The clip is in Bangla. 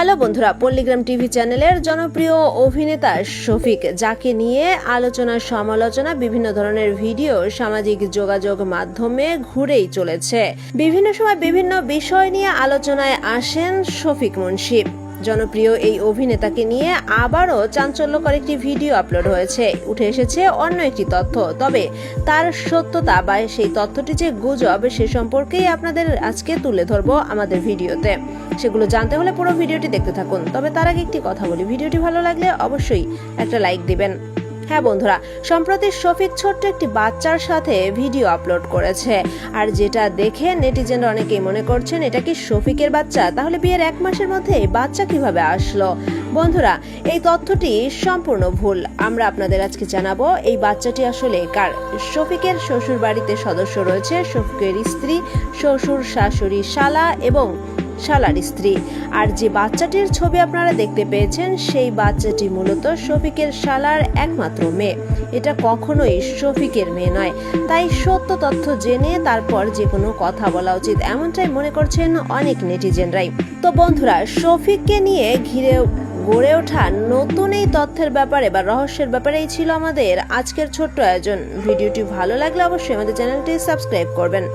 হ্যালো বন্ধুরা, পল্লিগ্রাম টিভি চ্যানেলের জনপ্রিয় অভিনেতা শফিক, যাকে নিয়ে আলোচনা সমালোচনা বিভিন্ন ধরনের ভিডিও সামাজিক যোগাযোগ মাধ্যমে ঘুরেই চলেছে। বিভিন্ন সময় বিভিন্ন বিষয় নিয়ে আলোচনায় আসেন শফিক মুন্সি। জনপ্রিয় এই অভিনেতাকে নিয়ে আবারও চাঞ্চল্যকর একটি ভিডিও আপলোড হয়েছে। উঠে এসেছে অন্য একটি তথ্য, তবে তার সত্যতা বা সেই তথ্যটি যে গুজব সে সম্পর্কেই আপনাদের আজকে তুলে ধরবো আমাদের ভিডিওতে। সেগুলো জানতে হলে পুরো ভিডিওটি দেখতে থাকুন। তবে তার আগে একটি কথা বলি, ভিডিওটি ভালো লাগলে অবশ্যই একটা লাইক দিবেন। হ্যাঁ বন্ধুরা, সম্প্রতি শফিক ছোট্ট একটি বাচ্চার সাথে ভিডিও আপলোড করেছে, আর যেটা দেখে নেটিজেনরা অনেকেই মনে করছেন এটা কি শফিকের বাচ্চা, তাহলে বিয়ের 1 মাসের মধ্যে বাচ্চা কিভাবে আসলো। বন্ধুরা, এই তথ্যটি সম্পূর্ণ ভুল। আমরা আপনাদের আজকে জানাবো এই বাচ্চাটি আসলে কার। শফিকের শ্বশুর বাড়িতে সদস্য রয়েছে শফিকের স্ত্রী, শ্বশুর, শাশুড়ি, শালা এবং শালার স্ত্রী। আর যে বাচ্চাটির ছবি আপনারা দেখতে পেয়েছেন সেই বাচ্চাটি মূলত শফিকের শালার একমাত্র মেয়ে। এটা কখনোই শফিকের মেয়ে নয়। তাই সত্য তথ্য জেনে তারপর যে কোনো কথা বলা উচিত, এমনটাই মনে করছেন অনেক নেটিজেনরাই। তো বন্ধুরা, শফিককে নিয়ে ঘিরে গড়ে ওঠা নতুন এই তথ্যের ব্যাপারে বা রহস্যের ব্যাপারেই ছিল আমাদের আজকের ছোট্ট আয়োজন। ভিডিওটি ভালো লাগলে অবশ্যই আমাদের চ্যানেলটি সাবস্ক্রাইব করবেন।